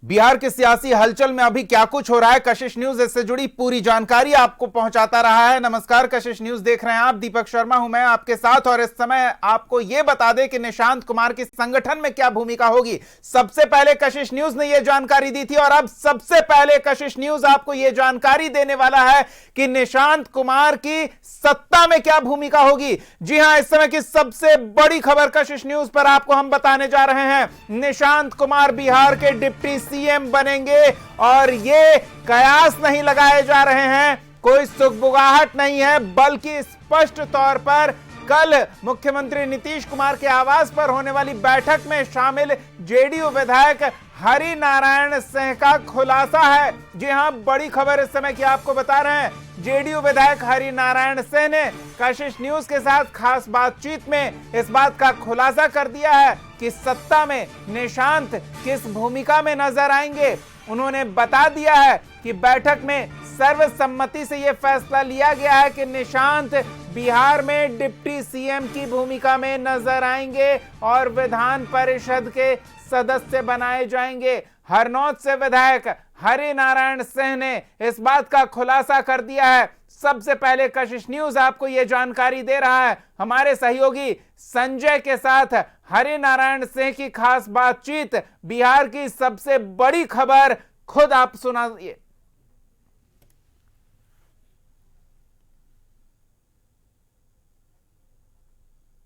बिहार के सियासी हलचल में अभी क्या कुछ हो रहा है, कशिश न्यूज इससे जुड़ी पूरी जानकारी आपको पहुंचाता रहा है। नमस्कार, कशिश न्यूज देख रहे हैं आप। दीपक शर्मा हूं मैं आपके साथ और इस समय आपको यह बता दें कि निशांत कुमार की संगठन में क्या भूमिका होगी। सबसे पहले कशिश न्यूज ने यह जानकारी दी थी और अब सबसे पहले कशिश न्यूज आपको यह जानकारी देने वाला है कि निशांत कुमार की सत्ता में क्या भूमिका होगी। जी हां, इस समय की सबसे बड़ी खबर कशिश न्यूज पर आपको हम बताने जा रहे हैं। निशांत कुमार बिहार के डिप्टी सीएम बनेंगे और ये कयास नहीं लगाए जा रहे हैं, कोई सुगबुगाहट नहीं है, बल्कि स्पष्ट तौर पर कल मुख्यमंत्री नीतीश कुमार के आवास पर होने वाली बैठक में शामिल जेडीयू विधायक हरि नारायण सिंह का खुलासा है। जी हां, बड़ी खबर इस समय की आपको बता रहे हैं। जेडीयू विधायक हरि नारायण सिंह ने कशिश न्यूज के साथ खास बातचीत में इस बात का खुलासा कर दिया है कि सत्ता में निशांत किस भूमिका में नजर आएंगे। उन्होंने बता दिया है कि बैठक में सर्वसम्मति से यह फैसला लिया गया है कि निशांत बिहार में डिप्टी सीएम की भूमिका में नजर आएंगे और विधान परिषद के सदस्य बनाए जाएंगे। हरनौत से विधायक हरि नारायण सिंह ने इस बात का खुलासा कर दिया है। सबसे पहले कशिश न्यूज आपको यह जानकारी दे रहा है। हमारे सहयोगी संजय के साथ हरि नारायण सिंह की खास बातचीत, बिहार की सबसे बड़ी खबर, खुद आप सुनाइए।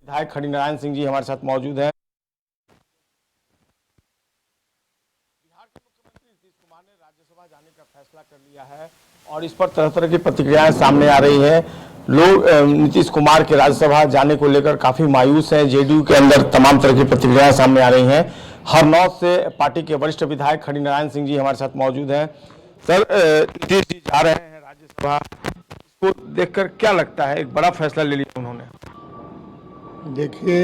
विधायक हरि नारायण सिंह जी हमारे साथ मौजूद हैं। बिहार के मुख्यमंत्री नीतीश कुमार ने राज्यसभा जाने का फैसला कर लिया है और इस पर तरह तरह की प्रतिक्रियाएं सामने आ रही हैं। लोग नीतीश कुमार के राज्यसभा जाने को लेकर काफी मायूस हैं। जेडीयू के अंदर तमाम तरह की प्रतिक्रियाएं सामने आ रही हैं। हरनौत से पार्टी के वरिष्ठ विधायक हरि नारायण सिंह जी हमारे साथ मौजूद हैं। सर, नीतीश जी जा रहे हैं राज्यसभा, इसको देखकर क्या लगता है? एक बड़ा फैसला ले लिया उन्होंने। देखिए,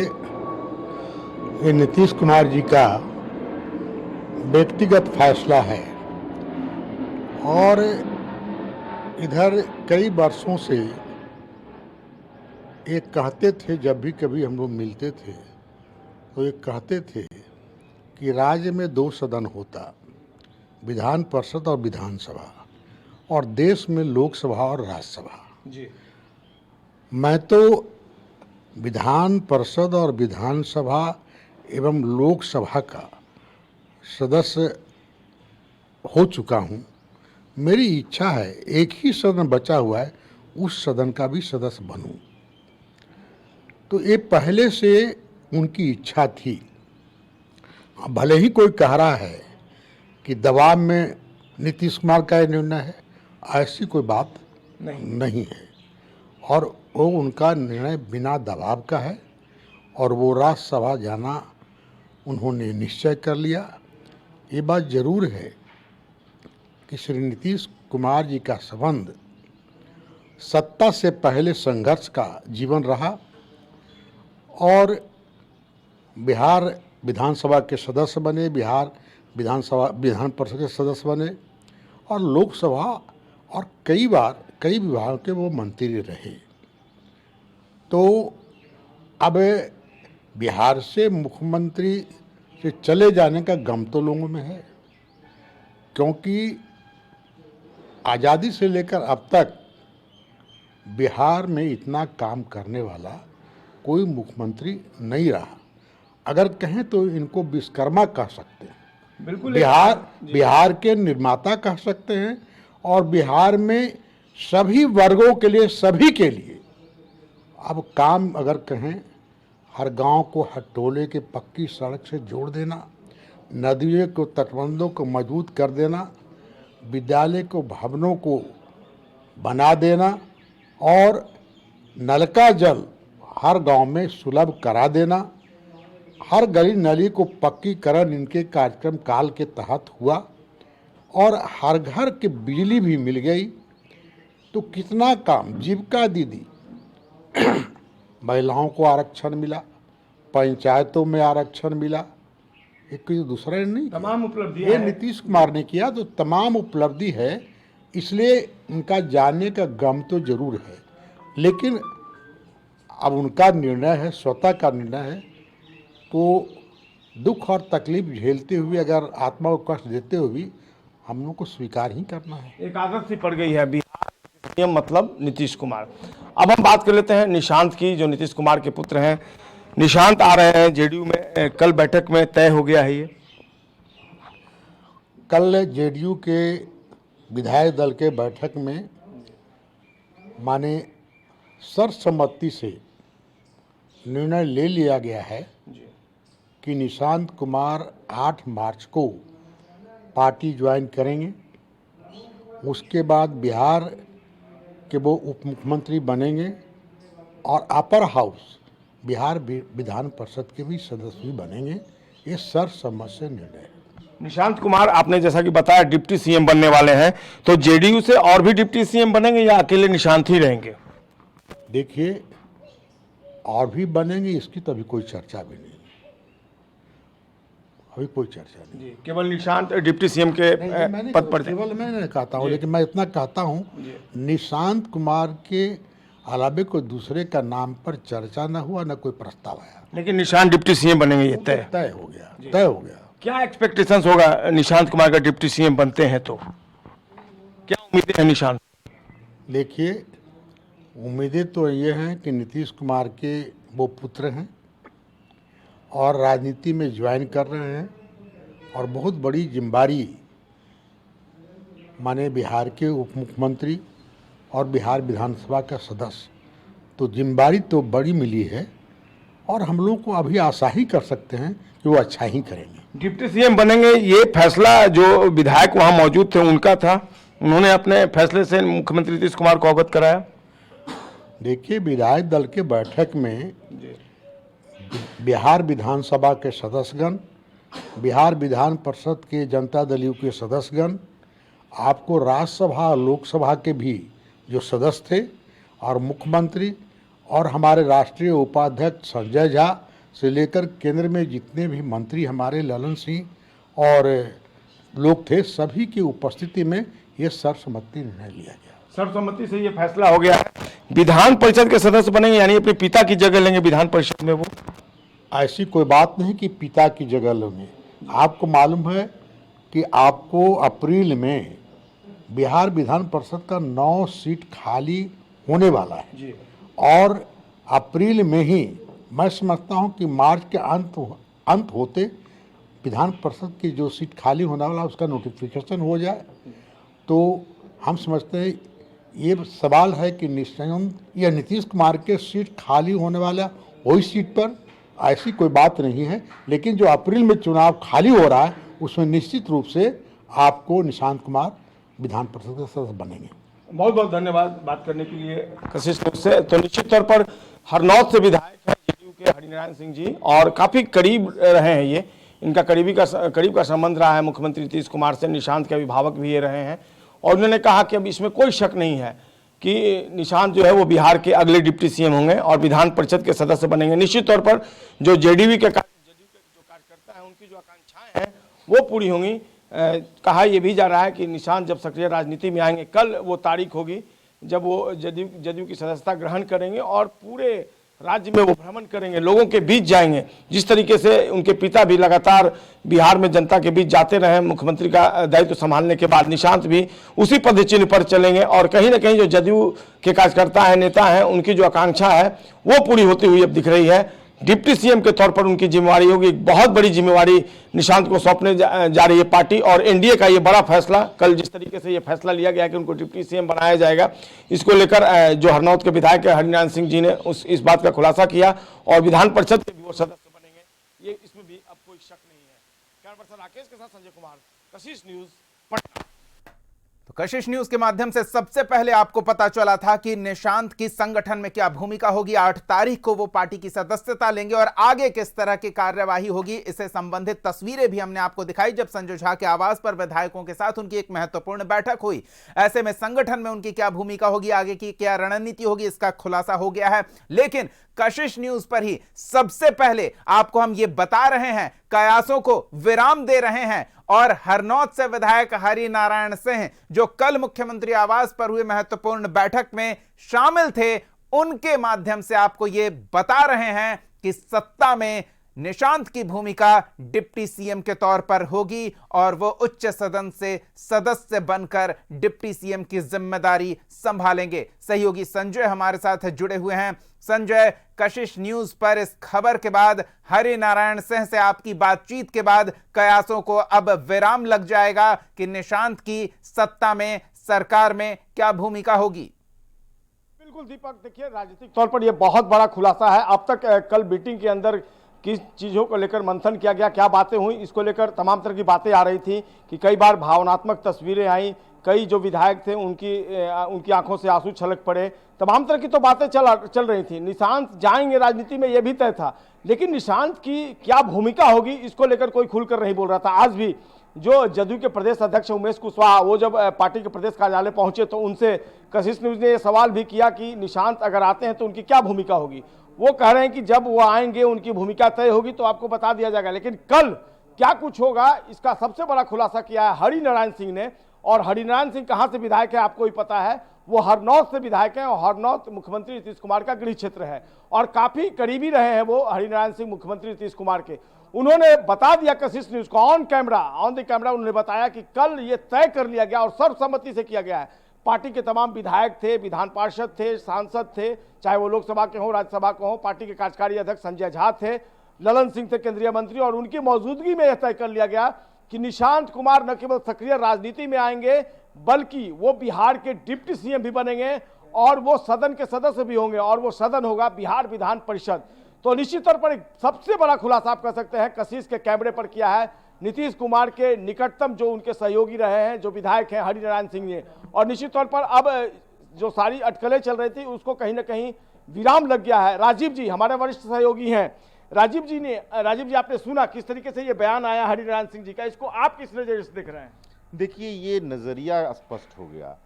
ये नीतीश कुमार जी का व्यक्तिगत फैसला है और इधर कई वर्षों से ये कहते थे, जब भी कभी हम लोग मिलते थे तो ये कहते थे कि राज्य में 2 सदन होता, विधान परिषद और विधानसभा, और देश में लोकसभा और राज्यसभा। जी, मैं तो विधान परिषद और विधानसभा एवं लोकसभा का सदस्य हो चुका हूँ। मेरी इच्छा है एक ही सदन बचा हुआ है, उस सदन का भी सदस्य बनूं। तो ये पहले से उनकी इच्छा थी। भले ही कोई कह रहा है कि दबाव में नीतीश कुमार का ये निर्णय है, ऐसी कोई बात नहीं है और वो उनका निर्णय बिना दबाव का है और वो राज्यसभा जाना उन्होंने निश्चय कर लिया। ये बात जरूर है कि श्री नीतीश कुमार जी का संबंध सत्ता से पहले संघर्ष का जीवन रहा और बिहार विधानसभा के सदस्य बने, बिहार विधान परिषद के सदस्य बने और लोकसभा और कई बार कई विभागों के वो मंत्री रहे। तो अब बिहार से मुख्यमंत्री से चले जाने का गम तो लोगों में है, क्योंकि आज़ादी से लेकर अब तक बिहार में इतना काम करने वाला कोई मुख्यमंत्री नहीं रहा। अगर कहें तो इनको विश्वकर्मा कह सकते हैं। बिल्कुल। बिहार के निर्माता कह सकते हैं और बिहार में सभी वर्गों के लिए, सभी के लिए अब काम अगर कहें, हर गांव को, हर टोले के पक्की सड़क से जोड़ देना, नदियों को, तटबंधों को मजबूत कर देना, विद्यालय को, भवनों को बना देना और नल का जल हर गांव में सुलभ करा देना, हर गली नली को पक्कीकरण इनके कार्यक्रम काल के तहत हुआ और हर घर के बिजली भी मिल गई। तो कितना काम, जीविका दीदी, महिलाओं को आरक्षण मिला, पंचायतों में आरक्षण मिला, एक कोई दूसरा नहीं, तमाम उपलब्धि ये नीतीश कुमार ने किया। तो तमाम उपलब्धि है, इसलिए इनका जाने का गम तो जरूर है, लेकिन अब उनका निर्णय है, स्वतः का निर्णय है, तो दुख और तकलीफ झेलते हुए अगर आत्मा को कष्ट देते हुए भी हम लोग को स्वीकार ही करना है। एक आदत सी पड़ गई है बिहार सीएम मतलब नीतीश कुमार। अब हम बात कर लेते हैं निशांत की, जो नीतीश कुमार के पुत्र हैं। निशांत आ रहे हैं जेडीयू में, कल बैठक में तय हो गया है ये। कल जेडीयू के विधायक दल के बैठक में माने सर्वसम्मति से निर्णय ले लिया गया है कि निशांत कुमार 8 मार्च को पार्टी ज्वाइन करेंगे। उसके बाद बिहार के वो उप मुख्यमंत्री बनेंगे और अपर हाउस बिहार विधान परिषद के भी सदस्य भी बनेंगे। ये सर्वसम्मति से निर्णय है। निशांत कुमार आपने जैसा कि बताया डिप्टी सीएम बनने वाले हैं, तो जेडीयू से और भी डिप्टी सीएम बनेंगे या अकेले निशांत ही रहेंगे? देखिए, और भी बनेंगे इसकी तो अभी कोई चर्चा भी नहीं, अभी कोई चर्चा नहीं। केवल निशांत डिप्टी सीएम के पद पर केवल मैं नहीं कहता हूँ, लेकिन मैं इतना कहता हूँ निशांत कुमार के अलावे कोई दूसरे का नाम पर चर्चा न हुआ, न कोई प्रस्ताव आया, लेकिन निशांत डिप्टी सीएम बनेंगे, ये तय हो गया, तय हो गया। क्या एक्सपेक्टेशंस होगा निशांत कुमार का डिप्टी सीएम बनते हैं तो क्या उम्मीदें हैं निशांत? देखिए, उम्मीदें तो ये हैं कि नीतीश कुमार के वो पुत्र हैं और राजनीति में ज्वाइन कर रहे हैं और बहुत बड़ी जिम्मेदारी माने बिहार के उप मुख्यमंत्री और बिहार विधानसभा का सदस्य, तो जिम्मेदारी तो बड़ी मिली है और हम लोग को अभी आशा ही कर सकते हैं कि वो अच्छा ही करेंगे। डिप्टी सीएम बनेंगे, ये फैसला जो विधायक वहां मौजूद थे उनका था, उन्होंने अपने फैसले से मुख्यमंत्री नीतीश कुमार को अवगत कराया। देखिए, विधायक दल के बैठक में बिहार विधानसभा के सदस्यगण, बिहार विधान परिषद के जनता दल के सदस्यगण, आपको राज्यसभा लोकसभा के भी जो सदस्य थे और मुख्यमंत्री और हमारे राष्ट्रीय उपाध्यक्ष संजय झा से लेकर केंद्र में जितने भी मंत्री हमारे ललन सिंह और लोग थे, सभी की उपस्थिति में ये सर्वसम्मति निर्णय लिया गया। सर्वसम्मति से ये फैसला हो गया है। विधान परिषद के सदस्य बनेंगे, यानी अपने पिता की जगह लेंगे विधान परिषद में वो? ऐसी कोई बात नहीं कि पिता की जगह लेंगे। आपको मालूम है कि आपको अप्रैल में बिहार विधान परिषद का 9 सीट खाली होने वाला है जी। और अप्रैल में ही मैं समझता हूं कि मार्च के अंत होते विधान परिषद की जो सीट खाली होने वाला उसका नोटिफिकेशन हो जाए, तो हम समझते हैं ये सवाल है कि निशांत या नीतीश कुमार के सीट खाली होने वाला वही सीट पर, ऐसी कोई बात नहीं है। लेकिन जो अप्रैल में चुनाव खाली हो रहा है उसमें निश्चित रूप से आपको निशांत कुमार विधान परिषद के सदस्य बनेंगे। बहुत बहुत धन्यवाद बात करने के लिए कशिश न्यूज़ से। तो निश्चित तौर पर हरनौत से विधायक हैं जेडीयू के हरिनारायण सिंह जी, और काफ़ी करीब रहे हैं ये, इनका करीब का संबंध रहा है मुख्यमंत्री नीतीश कुमार से। निशांत के अभिभावक भी ये रहे हैं और उन्होंने कहा कि अब इसमें कोई शक नहीं है कि निशांत जो है वो बिहार के अगले डिप्टी सीएम होंगे और विधान परिषद के सदस्य बनेंगे। निश्चित तौर पर जो जेडीयू के जो कार्यकर्ता हैं उनकी जो आकांक्षाएं हैं वो पूरी होंगी। कहा यह भी जा रहा है कि निशांत जब सक्रिय राजनीति में आएंगे, कल वो तारीख होगी जब वो जदयू की सदस्यता ग्रहण करेंगे और पूरे राज्य में वो भ्रमण करेंगे, लोगों के बीच जाएंगे। जिस तरीके से उनके पिता भी लगातार बिहार में जनता के बीच जाते रहे मुख्यमंत्री का दायित्व संभालने के बाद, निशांत भी उसी पदचिन्ह पर चलेंगे और कहीं ना कहीं जो जदयू के कार्यकर्ता हैं, नेता हैं, उनकी जो आकांक्षा है वो पूरी होती हुई अब दिख रही है। डिप्टी सीएम के तौर पर उनकी जिम्मेवारी होगी, एक बहुत बड़ी जिम्मेवारी निशांत को सौंपने जा रही है पार्टी। और एनडीए का ये बड़ा फैसला, कल जिस तरीके से ये फैसला लिया गया कि उनको डिप्टी सीएम बनाया जाएगा, इसको लेकर जो हरनौत के विधायक हरिनारायण सिंह जी ने इस बात का खुलासा किया और विधान परिषद के भी वो सदस्य बनेंगे, ये इसमें भी अब कोई शक नहीं है। कैमरा पर्सन राकेश के साथ संजय कुमार, कशिश न्यूज़, पटना। तो कशिश न्यूज के माध्यम से सबसे पहले आपको पता चला था कि निशांत की संगठन में क्या भूमिका होगी, 8 तारीख को वो पार्टी की सदस्यता लेंगे और आगे किस तरह की कार्यवाही होगी, इससे संबंधित तस्वीरें भी हमने आपको दिखाई जब संजय झा के आवास पर विधायकों के साथ उनकी एक महत्वपूर्ण बैठक हुई। ऐसे में संगठन में उनकी क्या भूमिका होगी, आगे की क्या रणनीति होगी, इसका खुलासा हो गया है। लेकिन कशिश न्यूज पर ही सबसे पहले आपको हम ये बता रहे हैं, कयासों को विराम दे रहे हैं और हरनौत से विधायक हरिनारायण सिंह जो कल मुख्यमंत्री आवास पर हुए महत्वपूर्ण बैठक में शामिल थे, उनके माध्यम से आपको यह बता रहे हैं कि सत्ता में निशांत की भूमिका डिप्टी सीएम के तौर पर होगी और वो उच्च सदन से सदस्य बनकर डिप्टी सीएम की जिम्मेदारी संभालेंगे। सहयोगी संजय हमारे साथ जुड़े हुए हैं। संजय, कशिश न्यूज पर इस खबर के बाद, हरि नारायण सिंह से आपकी बातचीत के बाद कयासों को अब विराम लग जाएगा कि निशांत की सत्ता में, सरकार में क्या भूमिका होगी? बिल्कुल दीपक, देखिए राजनीतिक तौर पर यह बहुत बड़ा खुलासा है। अब तक कल मीटिंग के अंदर किस चीज़ों को लेकर मंथन किया गया, क्या बातें हुई, इसको लेकर तमाम तरह की बातें आ रही थी कि कई बार भावनात्मक तस्वीरें आई, कई जो विधायक थे उनकी आंखों से आंसू छलक पड़े, तमाम तरह की तो बातें चल रही थी। निशांत जाएंगे राजनीति में, यह भी तय था, लेकिन निशांत की क्या भूमिका होगी इसको लेकर कोई खुलकर नहीं बोल रहा था। आज भी जो जदयू के प्रदेश अध्यक्ष उमेश कुशवाहा, वो जब पार्टी के प्रदेश कार्यालय पहुंचे तो उनसे कशिश न्यूज ने यह सवाल भी किया कि निशांत अगर आते हैं तो उनकी क्या भूमिका होगी। वो कह रहे हैं कि जब वो आएंगे उनकी भूमिका तय होगी तो आपको बता दिया जाएगा। लेकिन कल क्या कुछ होगा, इसका सबसे बड़ा खुलासा किया है हरि नारायण सिंह ने। और हरि नारायण सिंह कहाँ से विधायक है आपको भी पता है, वो हरनौत से विधायक हैं और हरनौत मुख्यमंत्री नीतीश कुमार का गृह क्षेत्र है और काफी करीबी रहे हैं वो हरि नारायण सिंह मुख्यमंत्री नीतीश कुमार के। उन्होंने बता दिया कशिश न्यूज को ऑन द कैमरा उन्होंने बताया कि कल ये तय कर लिया गया और सर्वसम्मति से किया गया है। पार्टी के तमाम विधायक थे, विधान पार्षद थे, सांसद थे, चाहे वो लोकसभा के हों, राज्यसभा के हों, पार्टी के कार्यकारी अध्यक्ष संजय झा थे, ललन सिंह थे केंद्रीय मंत्री, और उनकी मौजूदगी में यह तय कर लिया गया कि निशांत कुमार न केवल सक्रिय राजनीति में आएंगे बल्कि वो बिहार के डिप्टी सीएम भी बनेंगे और वो सदन के सदस्य भी होंगे और वो सदन होगा बिहार विधान परिषद। तो निश्चित तौर पर एक सबसे बड़ा खुलासा आप कह सकते हैं कशिश के कैमरे पर किया है नीतीश कुमार के निकटतम जो उनके सहयोगी रहे हैं, जो विधायक हैं हरि नारायण सिंह ने। और निश्चित तौर पर अब जो सारी अटकलें चल रही थी उसको कहीं ना कहीं विराम लग गया है। राजीव जी हमारे वरिष्ठ सहयोगी हैं, राजीव जी आपने सुना किस तरीके से ये बयान आया हरि नारायण सिंह जी का, इसको आप किस नजरिए से देख रहे हैं? देखिए, ये नज़रिया स्पष्ट हो गया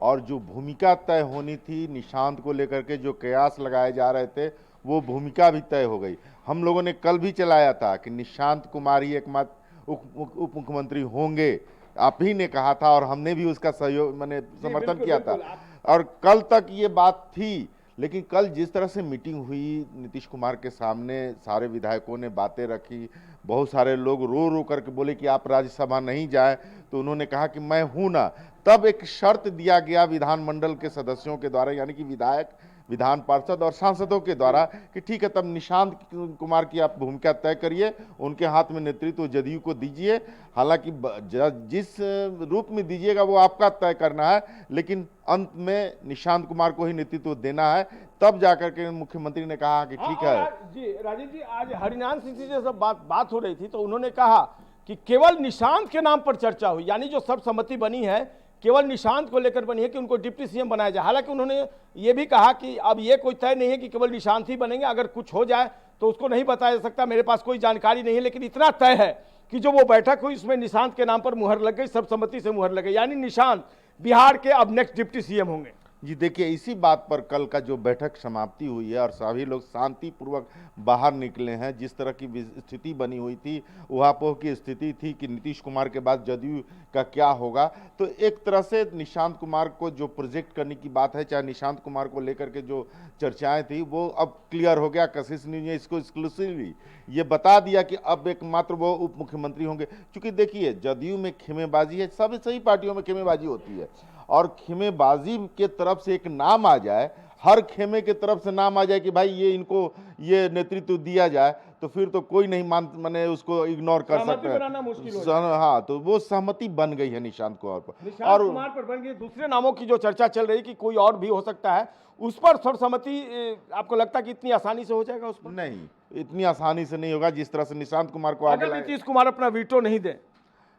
और जो भूमिका तय होनी थी निशांत को लेकर के, जो कयास लगाए जा रहे थे, वो भूमिका भी तय हो गई। हम लोगों ने कल भी चलाया था कि निशांत कुमार ही एकमात्र उप मुख्यमंत्री होंगे, आप ही ने कहा था और हमने भी उसका सहयोग समर्थन किया था और कल तक ये बात थी। लेकिन कल जिस तरह से मीटिंग हुई, नीतीश कुमार के सामने सारे विधायकों ने बातें रखी, बहुत सारे लोग रो रो करके बोले कि आप राज्यसभा नहीं जाए, तो उन्होंने कहा कि मैं हूं ना। तब एक शर्त दिया गया विधानमंडल के सदस्यों के द्वारा, यानी कि विधायक, विधान पार्षद और सांसदों के द्वारा, कि ठीक है तब निशांत कुमार की आप भूमिका तय करिए, उनके हाथ में नेतृत्व जदयू को दीजिए, हालांकि जिस रूप में दीजिएगा वो आपका तय करना है, लेकिन अंत में निशांत कुमार को ही नेतृत्व देना है। तब जाकर के मुख्यमंत्री ने कहा कि ठीक है जी। राजीव जी, आज हरिनारायण सिंह जी से जब बात हो रही थी तो उन्होंने कहा कि केवल निशांत के नाम पर चर्चा हुई, यानी जो सर्वसम्मति बनी है केवल निशांत को लेकर बनी है कि उनको डिप्टी सीएम बनाया जाए। हालांकि उन्होंने ये भी कहा कि अब ये कोई तय नहीं है कि केवल निशांत ही बनेंगे, अगर कुछ हो जाए तो उसको नहीं बताया जा सकता, मेरे पास कोई जानकारी नहीं है, लेकिन इतना तय है कि जो वो बैठक हुई उसमें निशांत के नाम पर मुहर लग गई, सर्वसम्मति से मुहर लग गई, यानी निशांत बिहार के अब नेक्स्ट डिप्टी सीएम होंगे। जी देखिए, इसी बात पर कल का जो बैठक समाप्ति हुई है और सभी लोग शांतिपूर्वक बाहर निकले हैं। जिस तरह की स्थिति बनी हुई थी, उहापोह की स्थिति थी कि नीतीश कुमार के बाद जदयू का क्या होगा, तो एक तरह से निशांत कुमार को जो प्रोजेक्ट करने की बात है, चाहे निशांत कुमार को लेकर के जो चर्चाएं थी, वो अब क्लियर हो गया। कशिश न्यूज ने इसको एक्सक्लूसिवली ये बता दिया कि अब एकमात्र वो उप मुख्यमंत्री होंगे। क्योंकि देखिए, जदयू में खेमेबाजी है, सभी पार्टियों में खेमेबाजी होती है, और खेमेबाजी के तरफ से एक नाम आ जाए, हर खेमे के तरफ से नाम आ जाए कि भाई ये इनको ये नेतृत्व दिया जाए, तो फिर तो कोई नहीं माने उसको इग्नोर कर सकता है। हाँ, तो वो सहमति बन गई है निशांत कुमार पर, और कुमार पर बन गई। दूसरे नामों की जो चर्चा चल रही कि कोई और भी हो सकता है, उस पर सर्वसम्मति आपको लगता है कि इतनी आसानी से हो जाएगा? उस पर नहीं, इतनी आसानी से नहीं होगा जिस तरह से निशांत कुमार को आगे नीतीश कुमार अपना वीटो नहीं दे।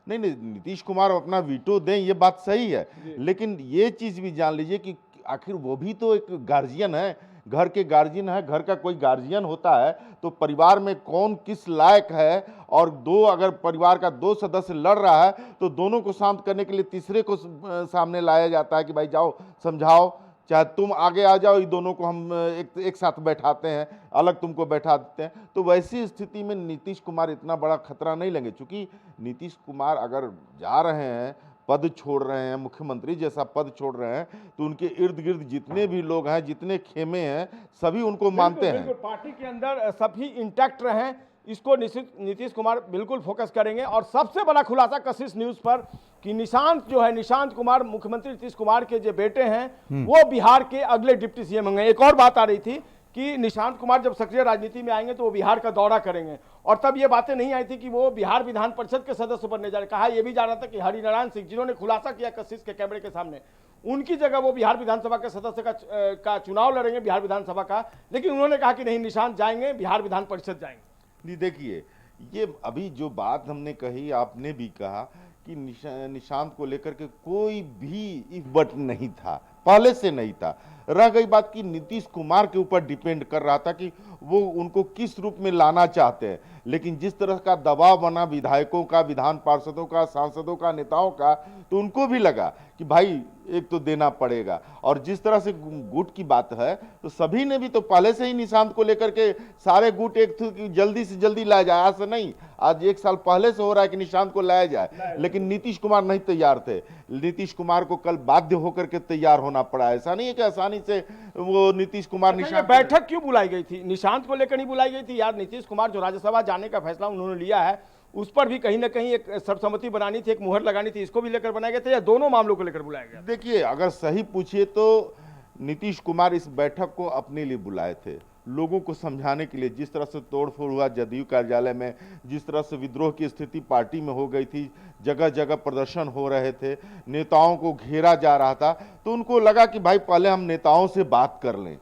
नहीं, नीतीश कुमार अपना वीटो दें, ये बात सही है, लेकिन ये चीज भी जान लीजिए कि आखिर वो भी तो एक गार्जियन है, घर के गार्जियन है। घर का कोई गार्जियन होता है तो परिवार में कौन किस लायक है, और अगर परिवार का 2 सदस्य लड़ रहा है तो दोनों को शांत करने के लिए तीसरे को सामने लाया जाता है कि भाई जाओ समझाओ, चाहे तुम आगे आ जाओ, ये दोनों को हम एक साथ बैठाते हैं, अलग तुमको बैठा देते हैं। तो वैसी स्थिति में नीतीश कुमार इतना बड़ा खतरा नहीं लेंगे, क्योंकि नीतीश कुमार अगर जा रहे हैं, पद छोड़ रहे हैं, मुख्यमंत्री जैसा पद छोड़ रहे हैं, तो उनके इर्द गिर्द जितने भी लोग हैं, जितने खेमे हैं, सभी उनको मानते हैं। पार्टी के अंदर सभी इंटैक्ट रहे, इसको नीतीश कुमार बिल्कुल फोकस करेंगे। और सबसे बड़ा खुलासा कशिश न्यूज पर कि निशांत जो है, निशांत कुमार मुख्यमंत्री नीतीश कुमार के जो बेटे हैं वो बिहार के अगले डिप्टी सीएम होंगे। एक और बात आ रही थी कि निशांत कुमार जब सक्रिय राजनीति में आएंगे तो वो बिहार का दौरा करेंगे, और तब ये बातें नहीं आई थी कि वो बिहार विधान परिषद के सदस्य बनने जा रहे। कहा यह भी जा रहा था कि हरिनारायण सिंह, जिन्होंने खुलासा किया कशिश के कैमरे के सामने, उनकी जगह वो बिहार विधानसभा के सदस्य का चुनाव लड़ेंगे, बिहार विधानसभा का। लेकिन उन्होंने कहा कि नहीं, निशांत जाएंगे, बिहार विधान परिषद जाएंगे। नहीं, देखिए, ये अभी जो बात हमने कही, आपने भी कहा कि निशांत को लेकर के कोई भी इफ बट नहीं था, पहले से नहीं था। रह गई बात कि नीतीश कुमार के ऊपर डिपेंड कर रहा था कि वो उनको किस रूप में लाना चाहते हैं। लेकिन जिस तरह का दबाव बना विधायकों का, विधान पार्षदों का, सांसदों का, नेताओं का, तो उनको भी लगा कि भाई एक तो देना पड़ेगा। और जिस तरह से गुट की बात है, तो सभी ने भी तो पहले से ही निशांत को लेकर के सारे गुट एक कि जल्दी से जल्दी लाया जाए, आज से नहीं, आज एक साल पहले से हो रहा है कि निशांत को लाया जाए। लेकिन नीतीश कुमार नहीं तैयार थे। नीतीश कुमार को कल बाध्य होकर के तैयार होना पड़ा। ऐसा नहीं है कि आसानी से वो नीतीश कुमार निशांत बैठक क्यों बुलाई गई थी? निशांत को लेकर नहीं बुलाई गई थी यार। नीतीश कुमार जो राज्यसभा जाने का फैसला उन्होंने लिया है, उस पर भी कहीं ना कहीं एक सर्वसम्मति बनानी थी, एक मुहर लगानी थी, इसको भी लेकर बनाए गए थे, या दोनों मामलों को लेकर बुलाया गया? देखिए, अगर सही पूछिए तो नीतीश कुमार इस बैठक को अपने लिए बुलाए थे, लोगों को समझाने के लिए। जिस तरह से तोड़फोड़ हुआ जदयू कार्यालय में, जिस तरह से विद्रोह की स्थिति पार्टी में हो गई थी, जगह जगह प्रदर्शन हो रहे थे, नेताओं को घेरा जा रहा था, तो उनको लगा कि भाई पहले हम नेताओं से बात कर लें,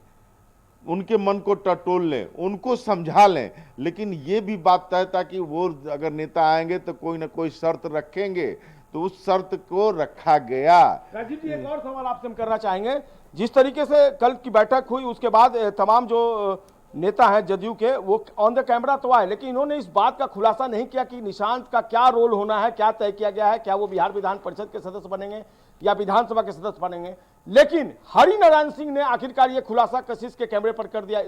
उनके मन को टटोल लें, उनको समझा लें। लेकिन ये भी बात तय था कि वो अगर नेता आएंगे तो कोई ना कोई शर्त रखेंगे, तो उस शर्त को रखा गया। राजीव जी, एक और सवाल आपसे हम करना चाहेंगे। जिस तरीके से कल की बैठक हुई, उसके बाद तमाम जो नेता हैं जदयू के, वो ऑन द कैमरा तो आए, लेकिन इन्होंने इस बात का खुलासा नहीं किया कि निशांत का क्या रोल होना है, क्या तय किया गया है, क्या वो बिहार विधान परिषद के सदस्य बनेंगे या विधानसभा के सदस्य बनेंगे। लेकिन हरिनारायण सिंह ने आखिरकार ये खुलासा कशिश के कैमरे पर कर दिया।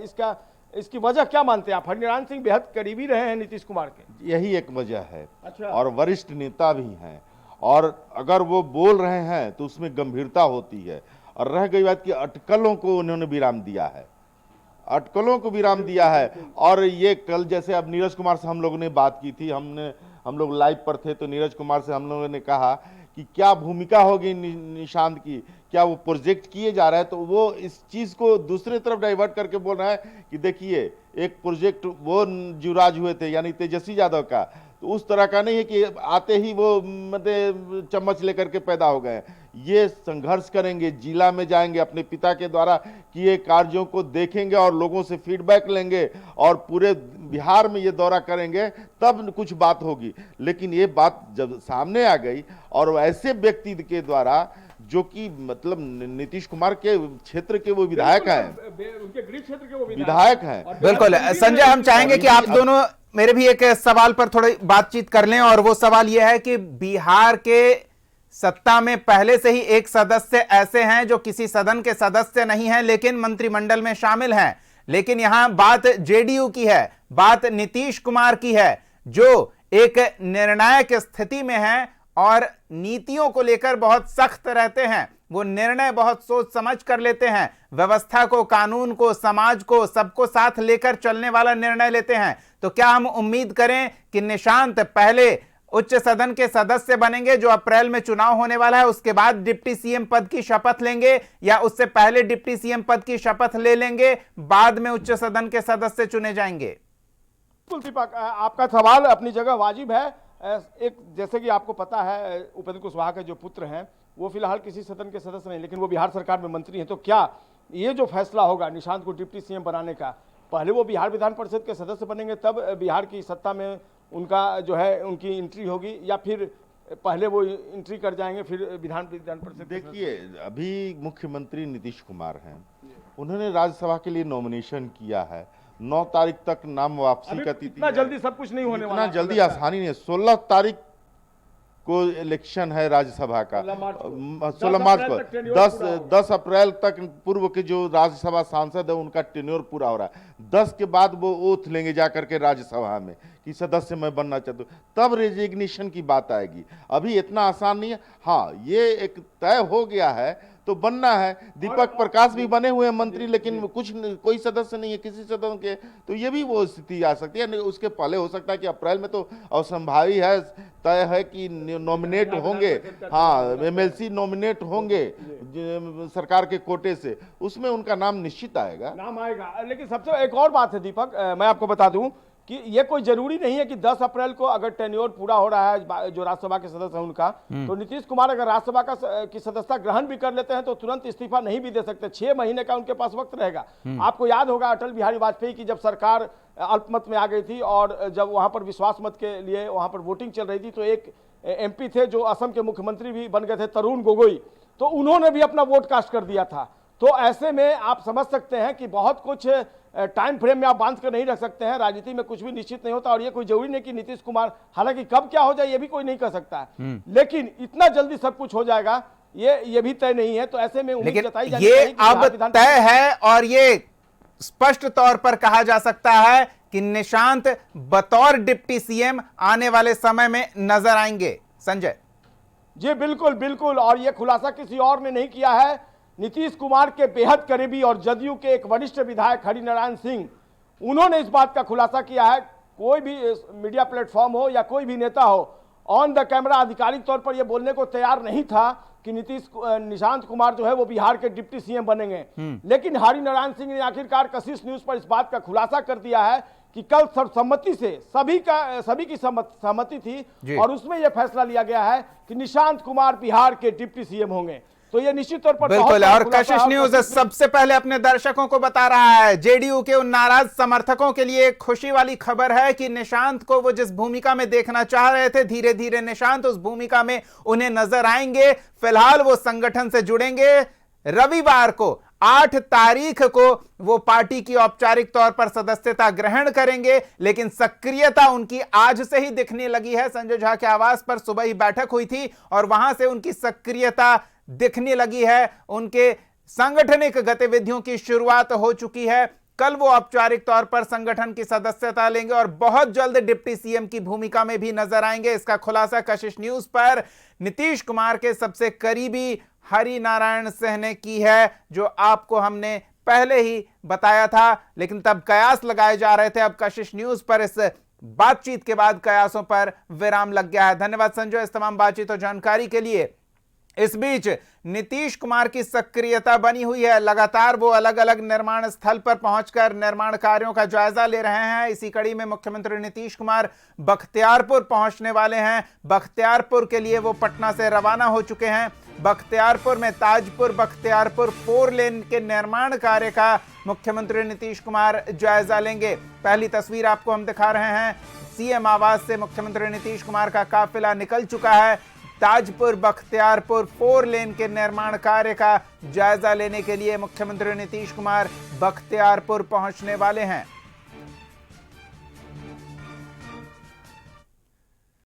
इसकी वजह क्या मानते हैं आप? हरिनारायण सिंह बेहद करीबी रहे हैं नीतीश कुमार के। यही एक वजह है। अच्छा। और वरिष्ठ नेता भी हैं, और अगर वो बोल रहे हैं तो उसमें गंभीरता होती है। और रह गई बात कि अटकलों को उन्होंने विराम दिया है, अटकलों को विराम दिया है। और ये कल जैसे अब नीरज कुमार से हम लोगों ने बात की थी, हम लोग लाइव पर थे, तो नीरज कुमार से हम लोगों ने कहा कि क्या भूमिका होगी निशांत की, क्या वो प्रोजेक्ट किए जा रहा है, तो वो इस चीज़ को दूसरे तरफ डाइवर्ट करके बोल रहा है कि देखिए एक प्रोजेक्ट वो जुराज हुए थे, यानी तेजस्वी यादव का, तो उस तरह का नहीं है कि आते ही वो मतलब चम्मच लेकर के पैदा हो गए। ये संघर्ष करेंगे, जिला में जाएंगे, अपने पिता के द्वारा किए कार्यों को देखेंगे और लोगों से फीडबैक लेंगे, और पूरे बिहार में ये दौरा करेंगे, तब कुछ बात होगी। लेकिन ये बात जब सामने आ गई, और ऐसे व्यक्ति के द्वारा जो कि मतलब नीतीश कुमार के क्षेत्र के वो विधायक हैं, उनके गृह क्षेत्र के वो विधायक हैं। बिल्कुल संजय, हम चाहेंगे कि आप दोनों मेरे भी एक सवाल पर थोड़ी बातचीत कर लें, और वो सवाल यह है कि बिहार के सत्ता में पहले से ही एक सदस्य ऐसे हैं जो किसी सदन के सदस्य नहीं हैं लेकिन मंत्रिमंडल में शामिल हैं। लेकिन यहां बात जेडीयू की है, बात नीतीश कुमार की है, जो एक निर्णायक स्थिति में हैं और नीतियों को लेकर बहुत सख्त रहते हैं। वो निर्णय बहुत सोच समझ कर लेते हैं, व्यवस्था को, कानून को, समाज को, सबको साथ लेकर चलने वाला निर्णय लेते हैं। तो क्या हम उम्मीद करें कि निशांत पहले उच्च सदन के सदस्य बनेंगे जो अप्रैल में चुनाव होने वाला है, उसके बाद डिप्टी सीएम पद की शपथ लेंगे, या उससे पहले डिप्टी सीएम पद की शपथ ले लेंगे, बाद में उच्च सदन के सदस्य चुने जाएंगे? बिल्कुल दीपक, आपका सवाल अपनी जगह वाजिब है। एक जैसे कि आपको पता है, उपेंद्र कुशवाहा के जो पुत्र हैं वो फिलहाल किसी सदन के सदस्य नहीं, लेकिन वो बिहार सरकार में मंत्री हैं। तो क्या ये जो फैसला होगा निशांत को डिप्टी सीएम बनाने का, पहले वो बिहार विधान परिषद के सदस्य बनेंगे तब बिहार की सत्ता में उनका जो है उनकी एंट्री होगी, या फिर पहले वो एंट्री कर जाएंगे फिर विधान परिषद? देखिए, अभी मुख्यमंत्री नीतीश कुमार हैं, उन्होंने राज्यसभा के लिए नॉमिनेशन किया है। 9 तारीख तक नाम वापसी का तिथि। इतना जल्दी सब कुछ नहीं होने वाला, इतना जल्दी आसानी नहीं है। 16 तारीख को इलेक्शन है राज्यसभा का, 16 मार्च को। 10 अप्रैल तक पूर्व के जो राज्यसभा सांसद है उनका टेन्योर पूरा हो रहा है। 10 के बाद वो ओथ लेंगे जाकर के राज्यसभा में कि सदस्य मैं बनना चाहता हूँ, तब रेजिग्नेशन की बात आएगी। अभी इतना आसान नहीं है। हाँ, ये एक तय हो गया है तो बनना है। दीपक प्रकाश भी बने हुए हैं मंत्री, लेकिन कोई सदस्य नहीं है किसी सदन के, तो ये भी वो स्थिति आ सकती है। उसके पहले हो सकता है कि अप्रैल में तो असंभावी है, तय है कि नॉमिनेट होंगे, हाँ एमएलसी नॉमिनेट होंगे सरकार के कोटे से, उसमें उनका नाम निश्चित आएगा। नाम आएगा। लेकिन सबसे एक और बात है दीपक, मैं आपको बता दूं कि ये कोई जरूरी नहीं है कि 10 अप्रैल को अगर टेन्योर पूरा हो रहा है जो राज्यसभा के सदस्य हैं उनका, तो नीतीश कुमार अगर राज्यसभा की सदस्यता ग्रहण भी कर लेते हैं तो तुरंत इस्तीफा नहीं भी दे सकते। 6 महीने का उनके पास वक्त रहेगा। आपको याद होगा अटल बिहारी वाजपेयी की जब सरकार अल्पमत में आ गई थी और जब वहां पर विश्वास मत के लिए वहां पर वोटिंग चल रही थी, तो एक एमपी थे जो असम के मुख्यमंत्री भी बन गए थे, तरुण गोगोई, तो उन्होंने भी अपना वोट कास्ट कर दिया था। तो ऐसे में आप समझ सकते हैं कि बहुत कुछ टाइम फ्रेम में आप बांध कर नहीं रख सकते हैं। राजनीति में कुछ भी निश्चित नहीं होता, और ये कोई जरूरी नहीं कि नीतीश कुमार, हालांकि कब क्या हो जाए ये भी कोई नहीं कह सकता है, लेकिन इतना जल्दी सब कुछ हो जाएगा ये भी तय नहीं है। तो ऐसे में उम्मीद जताई जानी चाहिए कि अब तय है, और ये स्पष्ट तौर पर कहा जा सकता है कि निशांत बतौर डिप्टी सीएम आने वाले समय में नजर आएंगे। संजय जी बिल्कुल बिल्कुल, और यह खुलासा किसी और ने नहीं किया है, नीतीश कुमार के बेहद करीबी और जदयू के एक वरिष्ठ विधायक हरिनारायण सिंह, उन्होंने इस बात का खुलासा किया है। कोई भी मीडिया प्लेटफॉर्म हो या कोई भी नेता हो, ऑन द कैमरा आधिकारिक तौर पर यह बोलने को तैयार नहीं था कि निशांत कुमार जो है वो बिहार के डिप्टी सीएम बनेंगे, लेकिन हरिनारायण सिंह ने आखिरकार कशिश न्यूज पर इस बात का खुलासा कर दिया है कि कल सर्वसम्मति से सभी की सहमति थी और उसमें यह फैसला लिया गया है कि निशांत कुमार बिहार के डिप्टी सीएम होंगे। तो ये निश्चित तौर पर बिल्कुल, और कशिश न्यूज सबसे पहले अपने दर्शकों को बता रहा है, जेडीयू के उन नाराज समर्थकों के लिए एक खुशी वाली खबर है कि निशांत को वो जिस भूमिका में देखना चाह रहे थे, धीरे धीरे निशांत उस भूमिका में उन्हें नजर आएंगे। फिलहाल वो संगठन से जुड़ेंगे। रविवार को 8 तारीख को वो पार्टी की औपचारिक तौर पर सदस्यता ग्रहण करेंगे, लेकिन सक्रियता उनकी आज से ही दिखने लगी है। संजय झा के आवास पर सुबह ही बैठक हुई थी और वहां से उनकी सक्रियता दिखने लगी है। उनके सांगठनिक गतिविधियों की शुरुआत हो चुकी है। कल वो औपचारिक तौर पर संगठन की सदस्यता लेंगे और बहुत जल्द डिप्टी सीएम की भूमिका में भी नजर आएंगे। इसका खुलासा कशिश न्यूज पर नीतीश कुमार के सबसे करीबी हरिनारायण सिंह ने की है, जो आपको हमने पहले ही बताया था, लेकिन तब कयास लगाए जा रहे थे। अब कशिश न्यूज पर इस बातचीत के बाद कयासों पर विराम लग गया है। धन्यवाद संजय इस तमाम बातचीत और जानकारी के लिए। इस बीच नीतीश कुमार की सक्रियता बनी हुई है। लगातार वो अलग अलग निर्माण स्थल पर पहुंचकर निर्माण कार्यों का जायजा ले रहे हैं। इसी कड़ी में मुख्यमंत्री नीतीश कुमार बख्तियारपुर पहुंचने वाले हैं। बख्तियारपुर के लिए वो पटना से रवाना हो चुके हैं। बख्तियारपुर में ताजपुर बख्तियारपुर 4 लेन के निर्माण कार्य का मुख्यमंत्री नीतीश कुमार जायजा लेंगे। पहली तस्वीर आपको हम दिखा रहे हैं। सीएम आवास से मुख्यमंत्री नीतीश कुमार का काफिला निकल चुका है। ताजपुर बख्तियारपुर 4 लेन के निर्माण कार्य का जायजा लेने के लिए मुख्यमंत्री नीतीश कुमार बख्तियारपुर पहुंचने वाले हैं।